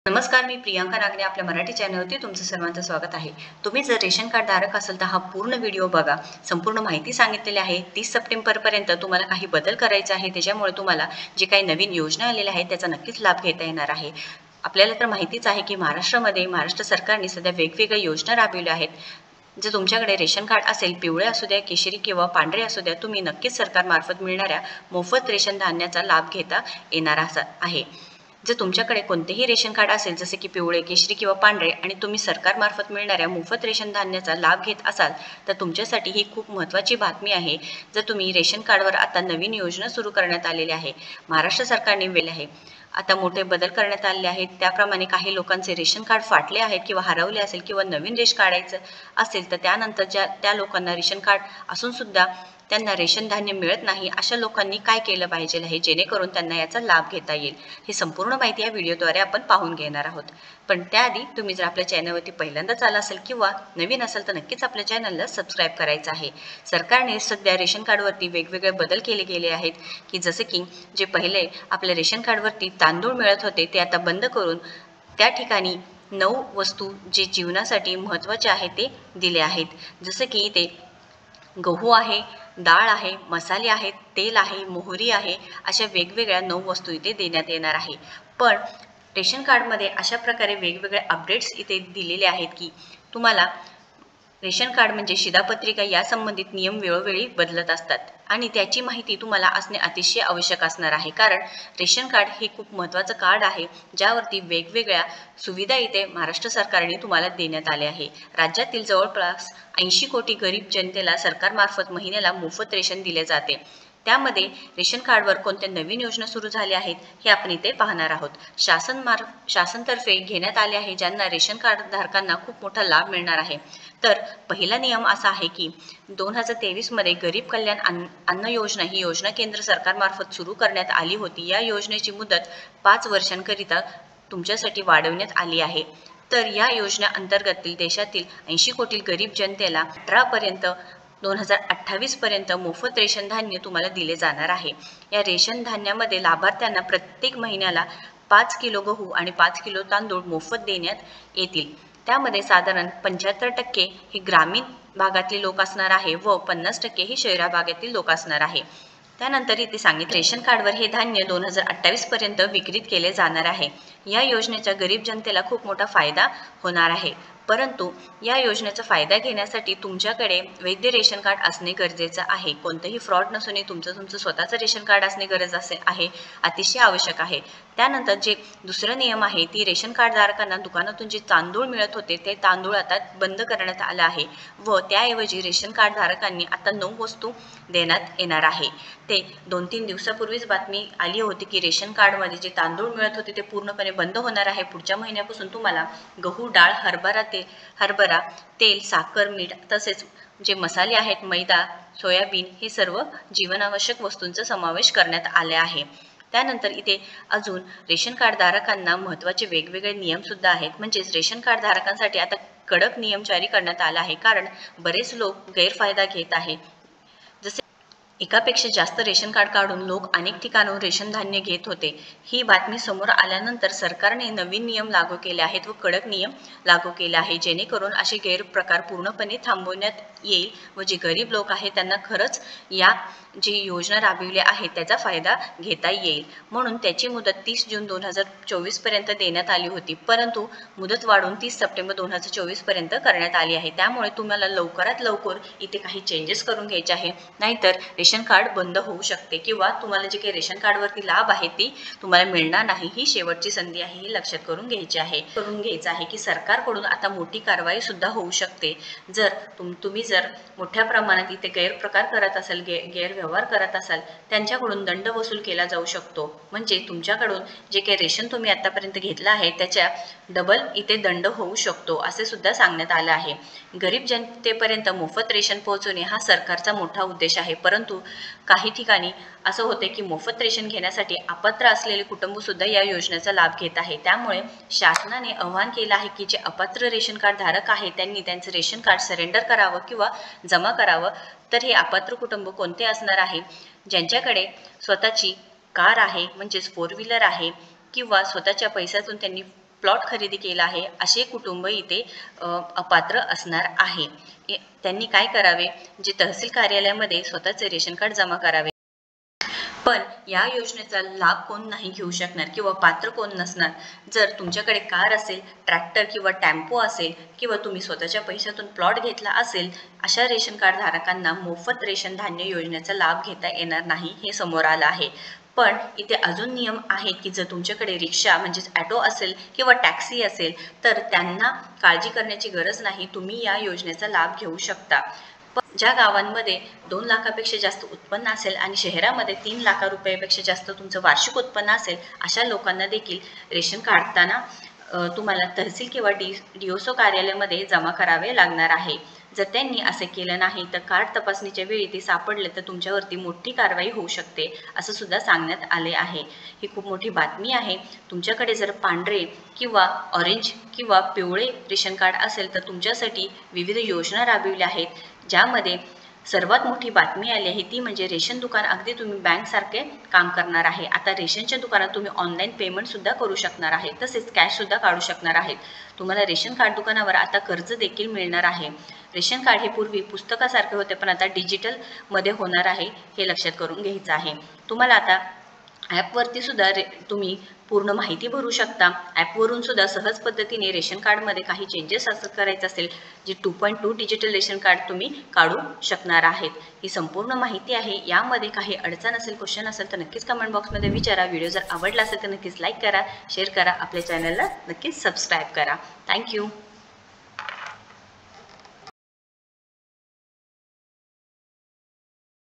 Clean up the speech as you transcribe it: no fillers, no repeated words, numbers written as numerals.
नमस्कार, मी प्रियांका नागने आपल्या मराठी चॅनलवरती तुमचं सर्वांचं स्वागत आहे. तुम्ही जर रेशन कार्ड धारक असाल तर हा पूर्ण व्हिडिओ बघा. संपूर्ण माहिती सांगितलेली आहे. 30 सप्टेंबरपर्यंत तुम्हाला काही बदल करायचे आहे. त्याच्यामुळे तुम्हाला जे काही नवीन योजना आलेल्या आहेत त्याचा नक्कीच लाभ घेता येणार आहे. आपल्याला तर माहितीच आहे की महाराष्ट्र सरकारने सध्या वेगवेगळ्या योजना राबविल्या आहेत. जर तुमच्याकडे रेशन कार्ड असेल, पिवळे असू द्या, केशरी किंवा पांढरे असू द्या, तुम्ही नक्कीच सरकारमार्फत मिळणाऱ्या मोफत रेशन धान्याचा लाभ घेता येणार आहे. जर तुमच्याकडे कोणतेही रेशन कार्ड असेल, जसे की पिवळे, केशरी किंवा पांढरे, आणि तुम्ही सरकारमार्फत मिळणाऱ्या मोफत रेशन धान्याचा लाभ घेत असाल तर तुमच्यासाठी ही खूप महत्त्वाची बातमी आहे. जर तुम्ही रेशन कार्डवर आता नवीन योजना सुरू करण्यात आलेली आहे, महाराष्ट्र सरकारने वेळ आहे, आता मोठे बदल करण्यात आले आहेत. त्याप्रमाणे काही लोकांचे रेशन कार्ड फाटले आहेत किंवा हरवले असेल किंवा नवीन रेशन काढायचं असेल तर त्यानंतर त्या लोकांना रेशन कार्ड असून सुद्धा त्यांना रेशन धान्य मिळत नाही, अशा लोकांनी काय केलं पाहिजे आहे जेणेकरून त्यांना याचा लाभ घेता येईल. ही संपूर्ण माहिती या व्हिडिओद्वारे आपण पाहून घेणार आहोत. पण त्याआधी तुम्ही जर आपल्या चॅनलवरती पहिल्यांदाच आला असेल किंवा नवीन असेल तर नक्कीच आपल्या चॅनलला सबस्क्राईब करायचं आहे. सरकारने सध्या रेशन कार्डवरती वेगवेगळे बदल केले गेले आहेत की जसे की जे पहिले आपल्या रेशन कार्डवरती तांदूळ मिळत होते ते आता बंद करून त्या ठिकाणी 9 वस्तू जे जीवनासाठी महत्त्वाचे आहेत ते दिले आहेत. जसे की ते गहू आहे, डाळ आहे, मसाले आहेत, तेल आहे, मोहरी आहे, अशा वेगवेगळ्या 9 वस्तू इथे देण्यात येणार आहे. पण रेशन कार्डमध्ये अशा प्रकारे वेगवेगळे अपडेट्स इथे दिलेले आहेत की तुम्हाला रेशन कार्ड म्हणजे शिधापत्रिका या संबंधित नियम वेळोवेळी बदलत असतात आणि त्याची माहिती तुम्हाला असणे अतिशय आवश्यक असणार आहे. कारण रेशन कार्ड हे खूप महत्त्वाचं कार्ड आहे ज्यावरती वेगवेगळ्या सुविधा इथे महाराष्ट्र सरकारने तुम्हाला देण्यात आल्या आहे. राज्यातील जवळपास 80 कोटी गरीब जनतेला सरकारमार्फत महिन्याला मोफत रेशन दिले जाते. त्यामध्ये रेशन कार्डवर कोणत्या नवीन योजना सुरू झाल्या आहेत हे आपण इथे पाहणार आहोत. शासनतर्फे घेण्यात आले आहे ज्यांना रेशन कार्ड धारकांना खूप मोठा लाभ मिळणार आहे. तर पहिला नियम असा आहे की 2023 मध्ये गरीब कल्याण अन्न योजना ही योजना केंद्र सरकारमार्फत सुरू करण्यात आली होती. या योजनेची मुदत 5 वर्षांकरिता तुमच्यासाठी वाढवण्यात आली आहे. तर या योजना अंतर्गत देशातील 80 कोटी गरीब जनतेला 2028 पर्यंत मोफत रेशन धान्य तुम्हाला दिले जाणार आहे. या रेशन धान्यामध्ये लाभार्थ्यांना प्रत्येक महिन्याला 5 किलो गहू आणि 5 किलो तांदूळ मोफत देण्यात येतील. त्यामध्ये साधारण 75% हे ग्रामीण भागातले लोक असणार आहे व 50% हे शहरा भागातील लोक असणार आहे. त्यानंतर इथे सांगितले रेशन कार्डवर हे धान्य 2028 पर्यंत विक्रीत केले जाणार आहे. या योजनेचा गरीब जनतेला खूप मोठा फायदा होणार आहे. परंतु या योजनेचा फायदा घेण्यासाठी तुमच्याकडे वैध रेशन कार्ड असणे गरजेचं आहे. कोणतंही फ्रॉड नसून तुमचं स्वतःचं रेशन कार्ड असणे गरज आहे, अतिशय आवश्यक आहे. त्यानंतर जे दुसरा नियम आहे ती रेशन कार्ड धारकांना दुकानातून जे तांदूळ मिळत होते ते तांदूळ आता बंद करण्यात आलं आहे व त्याऐवजी रेशन कार्ड धारकांनी आता 9 वस्तू देण्यात येणार आहे. ते 2-3 दिवसापूर्वीच बातमी आली होती की रेशन कार्डमध्ये जे तांदूळ मिळत होते ते पूर्णपणे बंद होणार आहे. पुढच्या महिन्यापासून तुम्हाला गहू, डाळ, हरभरा, तेल, साखर, मीठ तसेच जे मसाले आहेत, मैदा, सोयाबीन हे सर्व जीवनावश्यक वस्तूंचा समावेश करण्यात आले आहे. त्यानंतर इथे अजून रेशन कार्ड धारकांना महत्त्वाचे वेगवेगळे नियम सुद्धा आहेत. म्हणजेच रेशन कार्ड धारकांसाठी आता कडक नियम जारी करण्यात आला आहे कारण बरेच लोक गैरफायदा घेत आहेत. एकापेक्षा जास्त रेशन कार्ड काढून लोक अनेक ठिकाणाहून रेशन धान्य घेत होते. ही बातमी समोर आल्यानंतर सरकारने नवीन नियम लागू केले आहेत व कडक नियम लागू केले आहे जेणेकरून असे गैरप्रकार पूर्णपणे थांबवण्यात येईल व जे गरीब लोक आहेत त्यांना खरंच या जी योजना राबविल्या आहेत त्याचा फायदा घेता येईल. म्हणून त्याची मुदत 30 जून 2024 पर्यंत देण्यात आली होती, परंतु मुदत वाढून 30 सप्टेंबर 2024 पर्यंत करण्यात आली आहे. त्यामुळे तुम्हाला लवकरात लवकर इथे काही चेंजेस करून घ्यायचे आहे, नाहीतर रेशन कार्ड बंद होऊ शकते किंवा तुम्हाला जे काही रेशन कार्डवरती लाभ आहे ती तुम्हाला मिळणार नाही. ही शेवटची संधी आहे, हे लक्षात करून घ्यायचं आहे की सरकारकडून आता मोठी कारवाई सुद्धा होऊ शकते. जर तुम्ही जर मोठ्या प्रमाणात इथे गैरप्रकार करत असाल, गैरव्यवहार करत असाल, त्यांच्याकडून दंड वसूल केला जाऊ शकतो. म्हणजे तुमच्याकडून जे काही रेशन तुम्ही आतापर्यंत घेतलं आहे त्याच्या डबल इथे दंड होऊ शकतो असे सुद्धा सांगण्यात आलं आहे. गरीब जनतेपर्यंत मोफत रेशन पोहोचवणे हा सरकारचा मोठा उद्देश आहे, परंतु काही ठिकाणी असं होते की मोफत रेशन घेण्यासाठी अपात्र असलेले कुटुंब सुद्धा या योजनेचा लाभ घेत आहे. त्यामुळे शासनाने आवाहन केलं आहे की जे अपात्र रेशन कार्ड धारक आहे त्यांनी त्यांचं रेशन कार्ड सरेंडर करावं किंवा जमा करावं. तर हे अपात्र कुटुंब कोणते असणार आहे? ज्यांच्याकडे स्वतःची कार आहे, म्हणजेच 4 व्हीलर आहे किंवा स्वतःच्या पैशातून त्यांनी प्लॉट खरेदी केला आहे असे कुटुंब इथे अपात्र असणार आहे। त्यांनी काय करावे, जे तहसील कार्यालयामध्ये स्वतःचे रेशन कार्ड जमा करावे। पण या योजनेचा लाभ कोण नाही घेऊ शकणार किंवा पात्र कोण नसणार? जर तुमच्याकडे कार असेल, ट्रॅक्टर किंवा टेम्पो असेल किंवा तुम्ही स्वतःच्या पैशातून प्लॉट घेतला असेल, अशा रेशन कार्ड धारकांना मोफत रेशन धान्य योजनेचा लाभ घेता येणार नाही, हे समोर आलं आहे। पण इथे अजून नियम आहेत की जर तुमच्याकडे रिक्षा म्हणजेच ॲटो असेल किंवा टॅक्सी असेल तर त्यांना काळजी करण्याची गरज नाही, तुम्ही या योजनेचा लाभ घेऊ शकता। ज्या गावांमध्ये 2 लाखापेक्षा जास्त उत्पन्न असेल आणि शहरामध्ये 3 लाख रुपयापेक्षा जास्त तुमचं वार्षिक उत्पन्न असेल, अशा लोकांना देखील रेशन काढताना तुम्हाला तहसील किंवा DSO कार्यालयामध्ये जमा करावे लागणार आहे। जर त्यांनी असे केलं नाही तर कार्ड तपासणीच्या वेळी ते सापडले तर तुमच्यावरती मोठी कारवाई होऊ शकते, असं सुद्धा सांगण्यात आले आहे। ही खूप मोठी बातमी आहे। तुमच्याकडे जर पांढरे किंवा ऑरेंज किंवा पिवळे रेशन कार्ड असेल तर तुमच्यासाठी विविध योजना राबविल्या आहेत, ज्यामध्ये सर्वात मोठी बातमी आली आहे ती म्हणजे रेशन दुकान अगदी तुम्ही बँकसारखे काम करणार आहे। आता रेशनच्या दुकानात तुम्ही ऑनलाईन पेमेंट सुद्धा करू शकणार आहे, तसेच कॅश सुद्धा काढू शकणार आहेत। तुम्हाला रेशन कार्ड दुकानावर आता कर्ज देखील मिळणार आहे। रेशन कार्ड हे पूर्वी पुस्तकासारखे होते पण आता डिजिटल मध्ये होणार आहे, हे लक्षात करून घ्यायचं आहे। तुम्हाला आता ॲपवरती सुद्धा तुम्ही पूर्ण माहिती भरू शकता। ॲपवरून सुद्धा सहज पद्धतीने रेशन कार्डमध्ये काही चेंजेस असं करायचं असेल, जे 2.2 डिजिटल रेशन कार्ड तुम्ही काढू शकणार आहेत। ही संपूर्ण माहिती आहे। यामध्ये काही अडचण असेल, क्वेश्चन असेल तर नक्कीच कमेंट बॉक्समध्ये विचारा। व्हिडिओ जर आवडला असेल तर नक्कीच लाईक करा, शेअर करा, आपल्या चॅनलला नक्कीच सबस्क्राईब करा। थँक्यू।